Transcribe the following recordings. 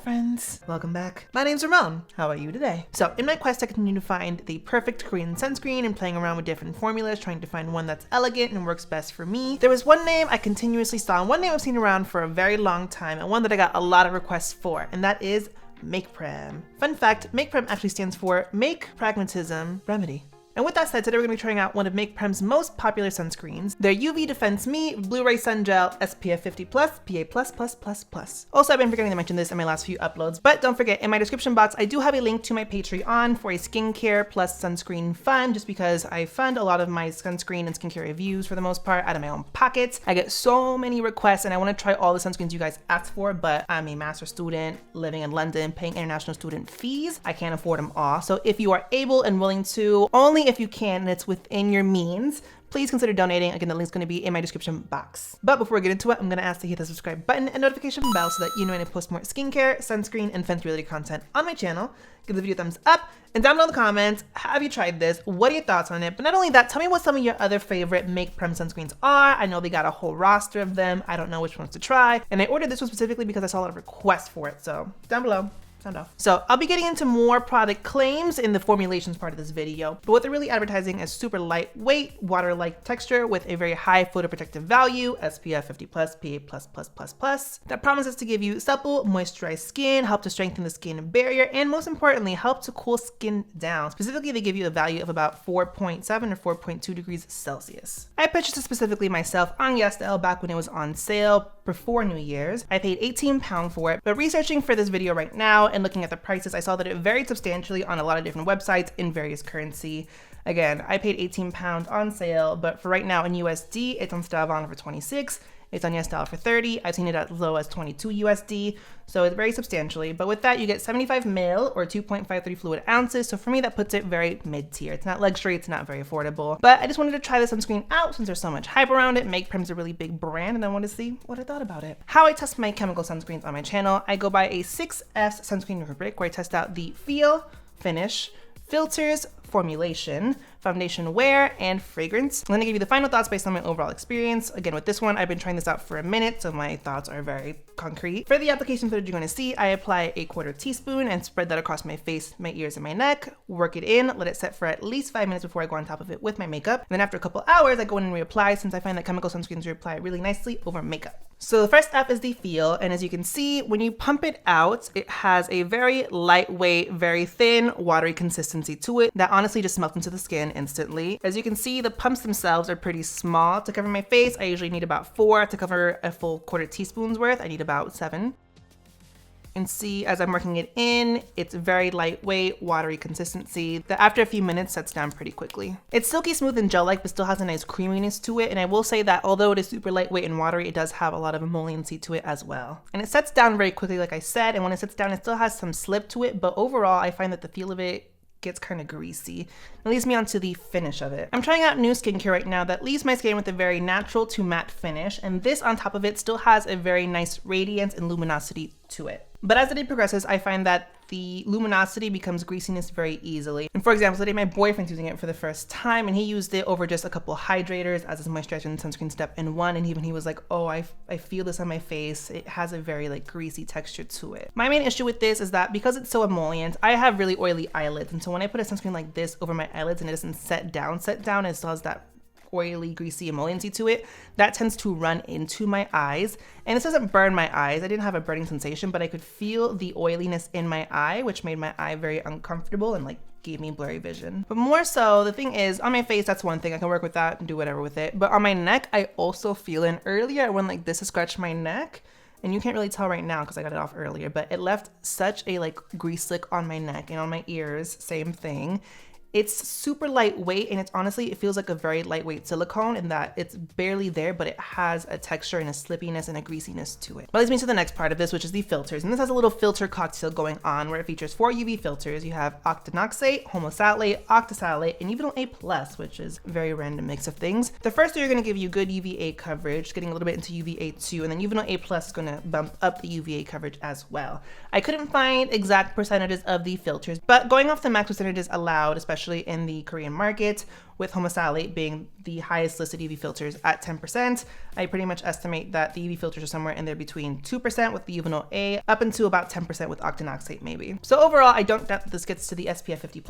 friends, welcome back. My name's Ramon. How are you today? So in my quest, I continue to find the perfect Korean sunscreen and playing around with different formulas, trying to find one that's elegant and works best for me. There was one name I continuously saw, and one name I've seen around for a very long time, and one that I got a lot of requests for, and that is Make Prem. Fun fact, Make Prem actually stands for Make Pragmatism Remedy. And with that said, today we're going to be trying out one of Make Prem's most popular sunscreens, their UV Defense Me Blu-ray Sun Gel SPF50 PA+++++. Also, I've been forgetting to mention this in my last few uploads, but don't forget, in my description box, I do have a link to my Patreon for a skincare plus sunscreen fund, just because I fund a lot of my sunscreen and skincare reviews for the most part out of my own pockets. I get so many requests and I want to try all the sunscreens you guys asked for, but I'm a master's student living in London, paying international student fees. I can't afford them all. So if you are able and willing to, only if you can and it's within your means, please consider donating. Again, the link's going to be in my description box. But before we get into it, I'm going to ask to hit the subscribe button and notification bell so that you know when I post more skincare, sunscreen, and Fenty related content on my channel. Give the video a thumbs up and down below in the comments, have you tried this? What are your thoughts on it? But not only that, tell me what some of your other favorite Make Prem sunscreens are. I know they got a whole roster of them. I don't know which ones to try. And I ordered this one specifically because I saw a lot of requests for it. So down below. Sound off. So I'll be getting into more product claims in the formulations part of this video, but what they're really advertising is super lightweight, water-like texture with a very high photoprotective value, SPF 50+, PA+++++, that promises to give you supple, moisturized skin, help to strengthen the skin barrier, and most importantly, help to cool skin down. Specifically, they give you a value of about 4.7 or 4.2 degrees Celsius. I purchased it specifically myself on YesStyle back when it was on sale before New Year's. I paid £18 for it, but researching for this video right now and looking at the prices, I saw that it varied substantially on a lot of different websites in various currency. Again, I paid £18 on sale, but for right now in USD, it's on Styleon for 26. It's on YesStyle for 30. I've seen it as low as 22 USD, so it's very substantially. But with that, you get 75 ml or 2.53 fluid ounces. So for me, that puts it very mid-tier. It's not luxury, it's not very affordable. But I just wanted to try the sunscreen out since there's so much hype around it. Make Prem's a really big brand, and I wanted to see what I thought about it. How I test my chemical sunscreens on my channel, I go by a 6S sunscreen rubric where I test out the feel, finish, filters, formulation, foundation wear, and fragrance. I'm gonna give you the final thoughts based on my overall experience. Again, with this one, I've been trying this out for a minute, so my thoughts are very concrete. For the application footage you're gonna see, I apply a 1/4 teaspoon and spread that across my face, my ears, and my neck, work it in, let it set for at least 5 minutes before I go on top of it with my makeup. And then after a couple hours, I go in and reapply since I find that chemical sunscreens reapply really nicely over makeup. So the first step is the feel, and as you can see, when you pump it out, it has a very lightweight, very thin, watery consistency to it that honestly just melts into the skin instantly. As you can see, the pumps themselves are pretty small. To cover my face, I usually need about 4. To cover a full 1/4 teaspoon's worth, I need about 7. And see, as I'm working it in, it's very lightweight, watery consistency that after a few minutes sets down pretty quickly. It's silky smooth and gel-like, but still has a nice creaminess to it. And I will say that although it is super lightweight and watery, it does have a lot of emolliency to it as well. And it sets down very quickly, like I said, and when it sets down, it still has some slip to it, but overall, I find that the feel of it gets kind of greasy. It leads me on to the finish of it. I'm trying out new skincare right now that leaves my skin with a very natural to matte finish, and this on top of it still has a very nice radiance and luminosity to it. But as the day progresses, I find that the luminosity becomes greasiness very easily. And for example, today my boyfriend's using it for the first time, and he used it over just a couple hydrators as his moisturizer and sunscreen step in one, and even he was like, oh, I feel this on my face. It has a very like greasy texture to it. My main issue with this is that because it's so emollient, I have really oily eyelids, and so when I put a sunscreen like this over my eyelids and it doesn't set down, it still has that oily, greasy emolliency to it, that tends to run into my eyes. And this doesn't burn my eyes. I didn't have a burning sensation, but I could feel the oiliness in my eye, which made my eye very uncomfortable and like gave me blurry vision. But more so, the thing is, on my face, that's one thing. I can work with that and do whatever with it. But on my neck, I also feel it. And earlier, I went like this to scratch my neck. And you can't really tell right now because I got it off earlier, but it left such a like grease slick on my neck, and on my ears, same thing. It's super lightweight, and it's honestly, it feels like a very lightweight silicone in that it's barely there, but it has a texture and a slippiness and a greasiness to it. That leads me to the next part of this, which is the filters. And this has a little filter cocktail going on where it features 4 UV filters. You have octinoxate, homosalate, octosalate, and even A+, which is a very random mix of things. The first 3 are gonna give you good UVA coverage, getting a little bit into UVA too, and then even A+ is gonna bump up the UVA coverage as well. I couldn't find exact percentages of the filters, but going off the max percentages allowed, especially in the Korean market, with homosalate being the highest listed UV filters at 10%. I pretty much estimate that the UV filters are somewhere in there between 2% with the Uvinol A up into about 10% with octinoxate maybe. So overall, I don't doubt that this gets to the SPF50+,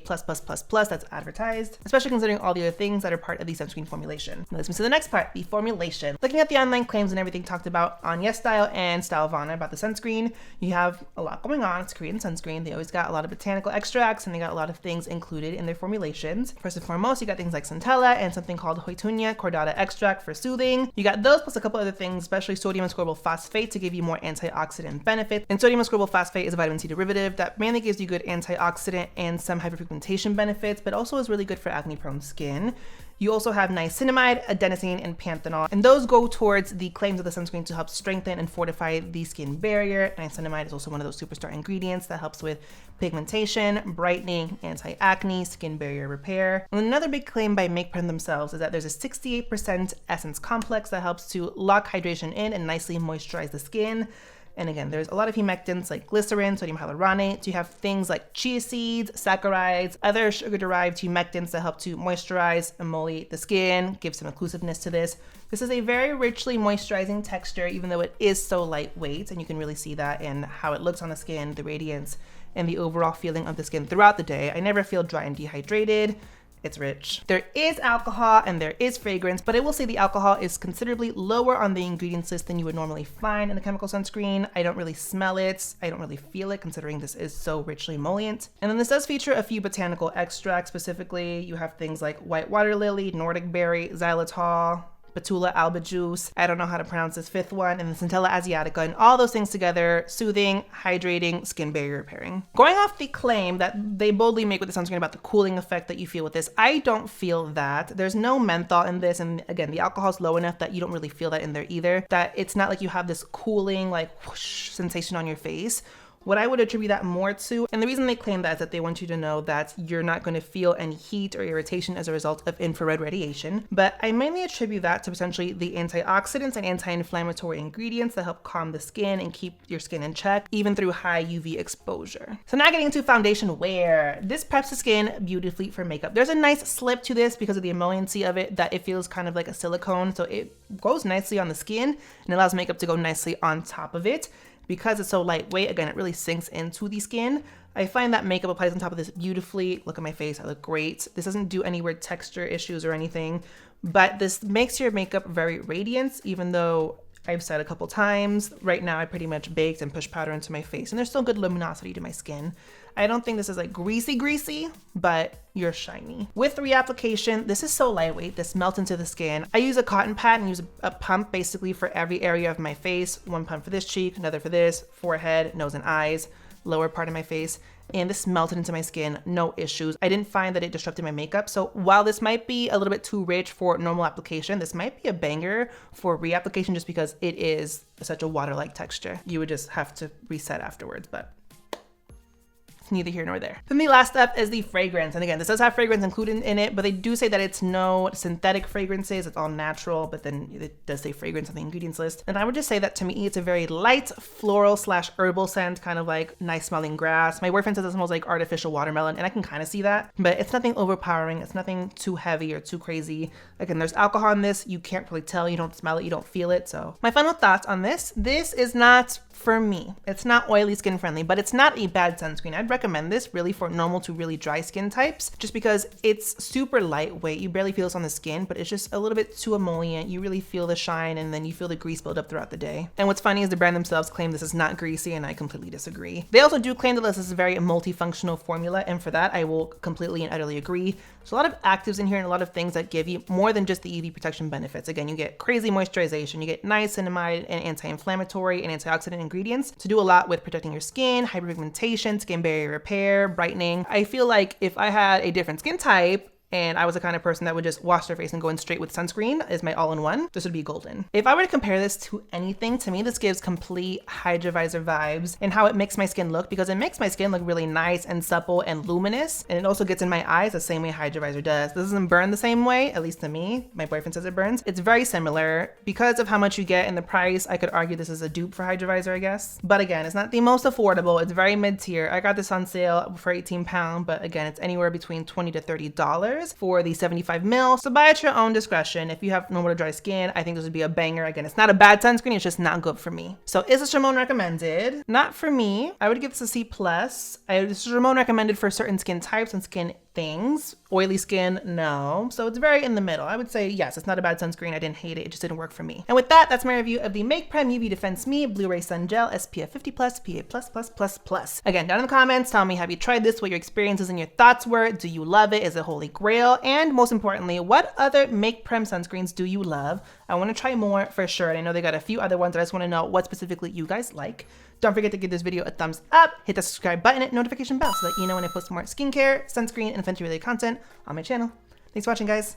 PA++++ that's advertised, especially considering all the other things that are part of the sunscreen formulation. Now let's move to the next part, the formulation. Looking at the online claims and everything talked about on YesStyle and StyleVana about the sunscreen, you have a lot going on. It's Korean sunscreen. They always got a lot of botanical extracts and they got a lot of things included in their formulations. First and foremost, you got things like centella and something called Hoitunia cordata extract for soothing. You got those plus a couple other things, especially sodium ascorbyl phosphate to give you more antioxidant benefits. And sodium ascorbyl phosphate is a vitamin C derivative that mainly gives you good antioxidant and some hyperpigmentation benefits, but also is really good for acne-prone skin. You also have niacinamide, adenosine, and panthenol, and those go towards the claims of the sunscreen to help strengthen and fortify the skin barrier. Niacinamide is also one of those superstar ingredients that helps with pigmentation, brightening, anti-acne, skin barrier repair. And another big claim by Makeprint themselves is that there's a 68% essence complex that helps to lock hydration in and nicely moisturize the skin. And again, there's a lot of humectants like glycerin, sodium hyaluronate. You have things like chia seeds, saccharides, other sugar-derived humectants that help to moisturize, emoliate the skin, give some inclusiveness to this. This is a very richly moisturizing texture, even though it is so lightweight, and you can really see that in how it looks on the skin, the radiance, and the overall feeling of the skin throughout the day. I never feel dry and dehydrated. It's rich. There is alcohol and there is fragrance, but I will say the alcohol is considerably lower on the ingredients list than you would normally find in a chemical sunscreen. I don't really smell it. I don't really feel it considering this is so richly emollient. And then this does feature a few botanical extracts. Specifically, you have things like white water lily, Nordic berry, xylitol, Betula alba juice, I don't know how to pronounce this fifth one, and the Centella asiatica, and all those things together, soothing, hydrating, skin barrier repairing. Going off the claim that they boldly make with the sunscreen about the cooling effect that you feel with this, I don't feel that. There's no menthol in this, and again, the alcohol is low enough that you don't really feel that in there either, that it's not like you have this cooling, like whoosh sensation on your face. What I would attribute that more to, and the reason they claim that is that they want you to know that you're not going to feel any heat or irritation as a result of infrared radiation, but I mainly attribute that to potentially the antioxidants and anti-inflammatory ingredients that help calm the skin and keep your skin in check, even through high UV exposure. So now getting into foundation wear. This preps the skin beautifully for makeup. There's a nice slip to this because of the emolliency of it, that it feels kind of like a silicone, so it goes nicely on the skin and allows makeup to go nicely on top of it. Because it's so lightweight, again, it really sinks into the skin. I find that makeup applies on top of this beautifully. Look at my face, I look great. This doesn't do any weird texture issues or anything, but this makes your makeup very radiant, even though I've said a couple times, right now I pretty much baked and pushed powder into my face and there's still good luminosity to my skin. I don't think this is like greasy, but you're shiny. With reapplication, this is so lightweight, this melts into the skin. I use a cotton pad and use a pump basically for every area of my face. One pump for this cheek, another for this, forehead, nose and eyes, lower part of my face. And this melted into my skin, no issues. I didn't find that it disrupted my makeup. So while this might be a little bit too rich for normal application, this might be a banger for reapplication just because it is such a water-like texture. You would just have to reset afterwards, but neither here nor there. Then the last step is the fragrance. And again, this does have fragrance included in it, but they do say that it's no synthetic fragrances, it's all natural, but then it does say fragrance on the ingredients list. And I would just say that to me, it's a very light floral / herbal scent, kind of like nice smelling grass. My boyfriend says it smells like artificial watermelon, and I can kind of see that, but it's nothing overpowering. It's nothing too heavy or too crazy. Again, there's alcohol in this. You can't really tell, you don't smell it, you don't feel it. So my final thoughts on this is not for me. It's not oily skin friendly, but it's not a bad sunscreen. I'd recommend this really for normal to really dry skin types, just because it's super lightweight. You barely feel this on the skin, but it's just a little bit too emollient. You really feel the shine and then you feel the grease build up throughout the day. And what's funny is the brand themselves claim this is not greasy, and I completely disagree. They also do claim that this is a very multifunctional formula, and for that I will completely and utterly agree. There's a lot of actives in here and a lot of things that give you more than just the UV protection benefits. Again, you get crazy moisturization, you get niacinamide and anti-inflammatory and antioxidant ingredients to do a lot with protecting your skin, hyperpigmentation, skin barrier repair, brightening. I feel like if I had a different skin type and I was the kind of person that would just wash their face and go in straight with sunscreen as my all-in-one, this would be golden. If I were to compare this to anything, to me this gives complete Hydrovisor vibes in how it makes my skin look, because it makes my skin look really nice and supple and luminous, and it also gets in my eyes the same way Hydrovisor does. This doesn't burn the same way, at least to me. My boyfriend says it burns. It's very similar. Because of how much you get and the price, I could argue this is a dupe for Hydrovisor, I guess. But again, it's not the most affordable. It's very mid-tier. I got this on sale for £18, but again, it's anywhere between $20 to $30. $10 for the 75 ml. So buy at your own discretion. If you have normal to dry skin, I think this would be a banger. Again, it's not a bad sunscreen, it's just not good for me. So is this Ramon recommended? Not for me. I would give this a C+. This is Ramon recommended for certain skin types and skin things. Oily skin, no. So it's very in the middle. I would say yes, it's not a bad sunscreen. I didn't hate it. It just didn't work for me. And with that, that's my review of the Make Prem UV Defense Me Blu-ray Sun Gel SPF50+, PA+++++. Again, down in the comments, tell me, have you tried this, what your experiences and your thoughts were? Do you love it? Is it holy grail? And most importantly, what other Make Prem sunscreens do you love? I want to try more for sure. And I know they got a few other ones. I just want to know what specifically you guys like. Don't forget to give this video a thumbs up, hit the subscribe button and notification bell so that you know when I post more skincare, sunscreen, and fancy related content on my channel. Thanks for watching, guys.